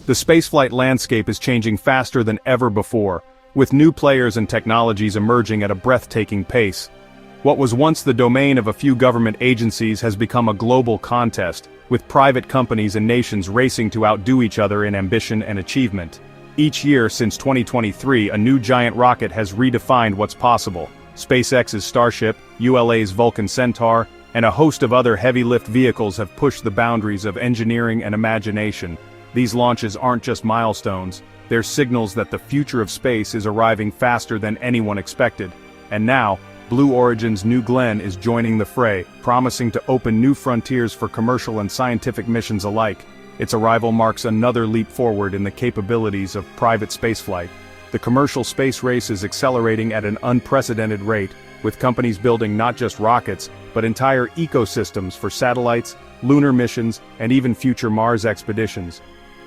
The spaceflight landscape is changing faster than ever before, with new players and technologies emerging at a breathtaking pace. What was once the domain of a few government agencies has become a global contest, with private companies and nations racing to outdo each other in ambition and achievement. Each year since 2023, a new giant rocket has redefined what's possible. SpaceX's Starship, ULA's Vulcan Centaur, and a host of other heavy-lift vehicles have pushed the boundaries of engineering and imagination. These launches aren't just milestones, they're signals that the future of space is arriving faster than anyone expected. And now, Blue Origin's New Glenn is joining the fray, promising to open new frontiers for commercial and scientific missions alike. Its arrival marks another leap forward in the capabilities of private spaceflight. The commercial space race is accelerating at an unprecedented rate, with companies building not just rockets, but entire ecosystems for satellites, lunar missions, and even future Mars expeditions.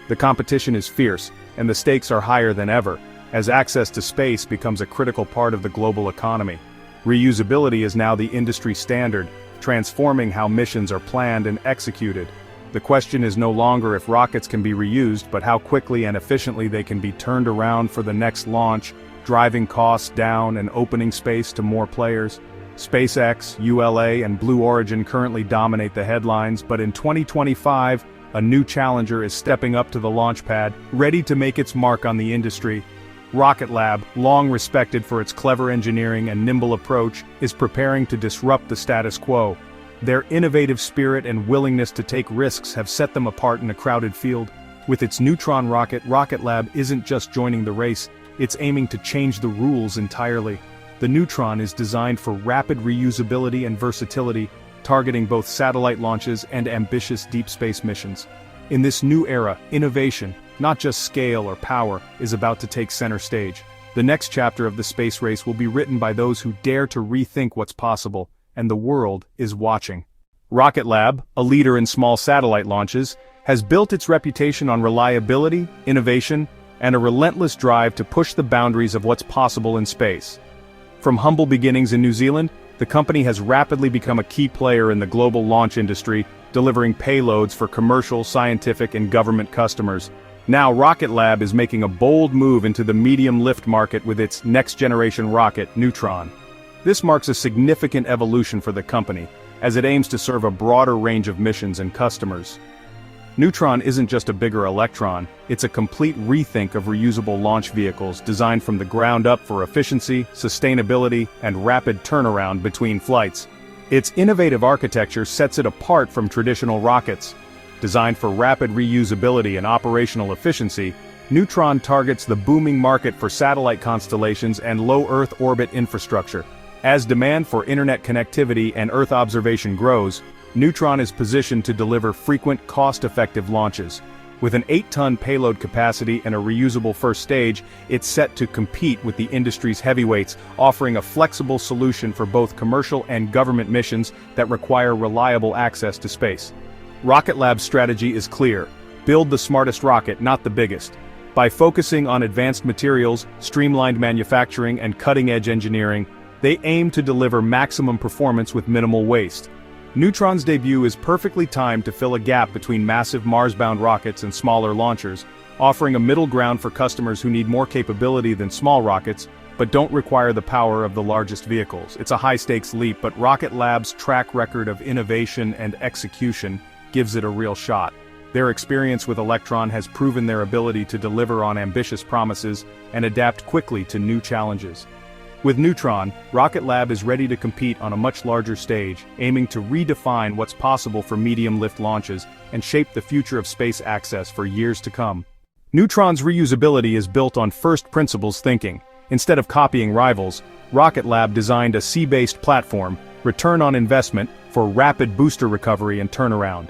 The competition is fierce, and the stakes are higher than ever, as access to space becomes a critical part of the global economy. Reusability is now the industry standard, transforming how missions are planned and executed. The question is no longer if rockets can be reused, but how quickly and efficiently they can be turned around for the next launch, driving costs down and opening space to more players. SpaceX, ULA, and Blue Origin currently dominate the headlines, but in 2025, a new challenger is stepping up to the launch pad, ready to make its mark on the industry. Rocket Lab, long respected for its clever engineering and nimble approach, is preparing to disrupt the status quo. Their innovative spirit and willingness to take risks have set them apart in a crowded field. With its Neutron rocket, Rocket Lab isn't just joining the race, it's aiming to change the rules entirely. The Neutron is designed for rapid reusability and versatility, targeting both satellite launches and ambitious deep space missions. In this new era, innovation, not just scale or power, is about to take center stage. The next chapter of the space race will be written by those who dare to rethink what's possible, and the world is watching. Rocket Lab, a leader in small satellite launches, has built its reputation on reliability, innovation, and a relentless drive to push the boundaries of what's possible in space. From humble beginnings in New Zealand, the company has rapidly become a key player in the global launch industry, delivering payloads for commercial, scientific, and government customers. Now Rocket Lab is making a bold move into the medium lift market with its next-generation rocket, Neutron. This marks a significant evolution for the company, as it aims to serve a broader range of missions and customers. Neutron isn't just a bigger Electron, it's a complete rethink of reusable launch vehicles designed from the ground up for efficiency, sustainability, and rapid turnaround between flights. Its innovative architecture sets it apart from traditional rockets. Designed for rapid reusability and operational efficiency, Neutron targets the booming market for satellite constellations and low Earth orbit infrastructure. As demand for internet connectivity and Earth observation grows, Neutron is positioned to deliver frequent, cost-effective launches. With an 8-ton payload capacity and a reusable first stage, it's set to compete with the industry's heavyweights, offering a flexible solution for both commercial and government missions that require reliable access to space. Rocket Lab's strategy is clear: build the smartest rocket, not the biggest. By focusing on advanced materials, streamlined manufacturing, and cutting-edge engineering, they aim to deliver maximum performance with minimal waste. Neutron's debut is perfectly timed to fill a gap between massive Mars-bound rockets and smaller launchers, offering a middle ground for customers who need more capability than small rockets, but don't require the power of the largest vehicles. It's a high-stakes leap, but Rocket Lab's track record of innovation and execution gives it a real shot. Their experience with Electron has proven their ability to deliver on ambitious promises and adapt quickly to new challenges. With Neutron, Rocket Lab is ready to compete on a much larger stage, aiming to redefine what's possible for medium-lift launches and shape the future of space access for years to come. Neutron's reusability is built on first principles thinking. Instead of copying rivals, Rocket Lab designed a sea-based platform, return on investment, for rapid booster recovery and turnaround.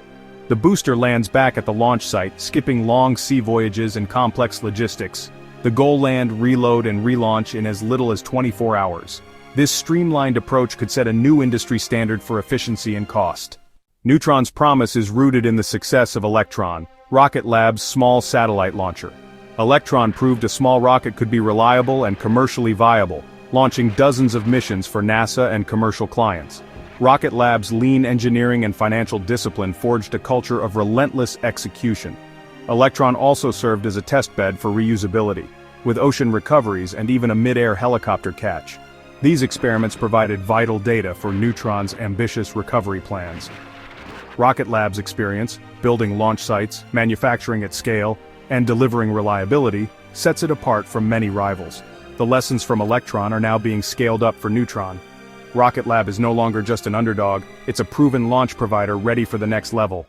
The booster lands back at the launch site, skipping long sea voyages and complex logistics. The goal: land, reload, and relaunch in as little as 24 hours. This streamlined approach could set a new industry standard for efficiency and cost. Neutron's promise is rooted in the success of Electron, Rocket Lab's small satellite launcher. Electron proved a small rocket could be reliable and commercially viable, launching dozens of missions for NASA and commercial clients. Rocket Lab's lean engineering and financial discipline forged a culture of relentless execution. Electron also served as a testbed for reusability, with ocean recoveries and even a mid-air helicopter catch. These experiments provided vital data for Neutron's ambitious recovery plans. Rocket Lab's experience, building launch sites, manufacturing at scale, and delivering reliability, sets it apart from many rivals. The lessons from Electron are now being scaled up for Neutron. Rocket Lab is no longer just an underdog, it's a proven launch provider ready for the next level.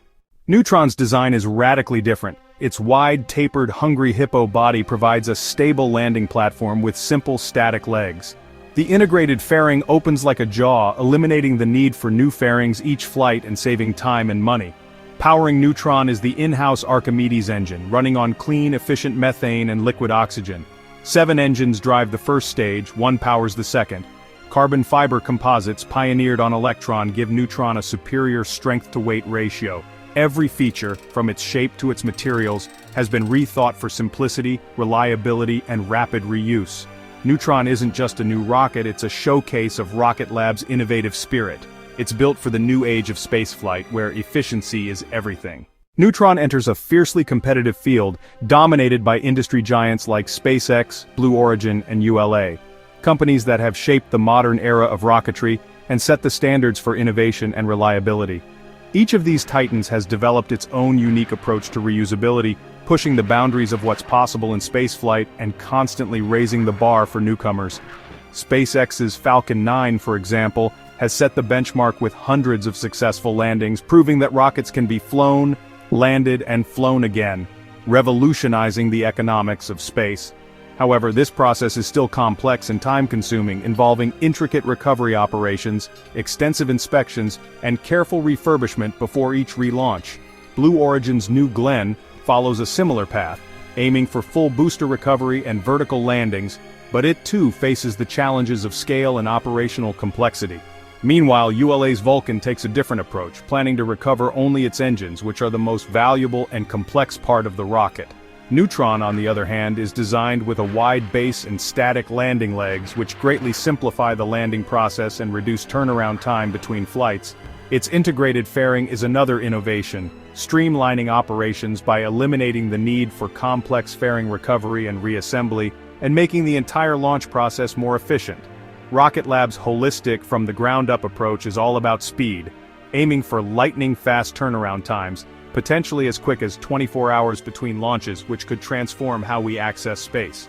Neutron's design is radically different. Its wide, tapered, hungry hippo body provides a stable landing platform with simple static legs. The integrated fairing opens like a jaw, eliminating the need for new fairings each flight and saving time and money. Powering Neutron is the in-house Archimedes engine, running on clean, efficient methane and liquid oxygen. 7 engines drive the first stage, 1 powers the second. Carbon fiber composites pioneered on Electron give Neutron a superior strength-to-weight ratio. Every feature, from its shape to its materials, has been rethought for simplicity, reliability, and rapid reuse. Neutron isn't just a new rocket, it's a showcase of Rocket Lab's innovative spirit. It's built for the new age of spaceflight, where efficiency is everything. Neutron enters a fiercely competitive field, dominated by industry giants like SpaceX, Blue Origin, and ULA. Companies that have shaped the modern era of rocketry and set the standards for innovation and reliability. Each of these titans has developed its own unique approach to reusability, pushing the boundaries of what's possible in spaceflight and constantly raising the bar for newcomers. SpaceX's Falcon 9, for example, has set the benchmark with hundreds of successful landings, proving that rockets can be flown, landed, and flown again, revolutionizing the economics of space. However, this process is still complex and time-consuming, involving intricate recovery operations, extensive inspections, and careful refurbishment before each relaunch. Blue Origin's New Glenn follows a similar path, aiming for full booster recovery and vertical landings, but it too faces the challenges of scale and operational complexity. Meanwhile, ULA's Vulcan takes a different approach, planning to recover only its engines, which are the most valuable and complex part of the rocket. Neutron, on the other hand, is designed with a wide base and static landing legs, which greatly simplify the landing process and reduce turnaround time between flights. Its integrated fairing is another innovation, streamlining operations by eliminating the need for complex fairing recovery and reassembly, and making the entire launch process more efficient. Rocket Lab's holistic from-the-ground-up approach is all about speed, aiming for lightning-fast turnaround times, potentially as quick as 24 hours between launches, which could transform how we access space.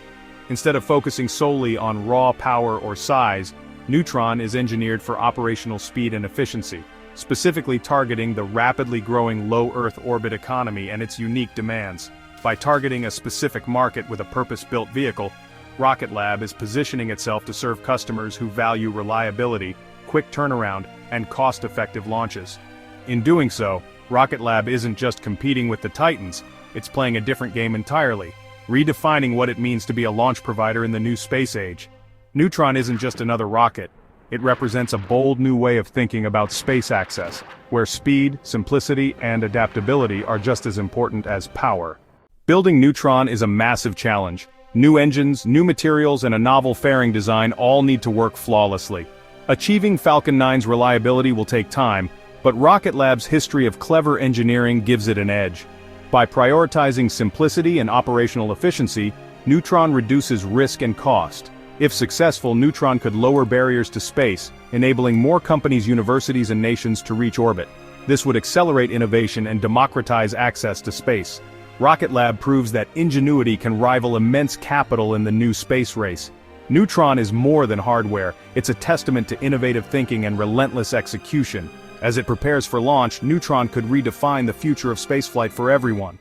Instead of focusing solely on raw power or size, Neutron is engineered for operational speed and efficiency, specifically targeting the rapidly growing low Earth orbit economy and its unique demands. By targeting a specific market with a purpose-built vehicle, Rocket Lab is positioning itself to serve customers who value reliability, quick turnaround, and cost-effective launches. In doing so, Rocket Lab isn't just competing with the Titans, it's playing a different game entirely, redefining what it means to be a launch provider in the new space age. Neutron isn't just another rocket, it represents a bold new way of thinking about space access, where speed, simplicity, and adaptability are just as important as power. Building Neutron is a massive challenge. New engines, new materials, and a novel fairing design all need to work flawlessly. Achieving Falcon 9's reliability will take time, but Rocket Lab's history of clever engineering gives it an edge. By prioritizing simplicity and operational efficiency, Neutron reduces risk and cost. If successful, Neutron could lower barriers to space, enabling more companies, universities, and nations to reach orbit. This would accelerate innovation and democratize access to space. Rocket Lab proves that ingenuity can rival immense capital in the new space race. Neutron is more than hardware, it's a testament to innovative thinking and relentless execution. As it prepares for launch, Neutron could redefine the future of spaceflight for everyone.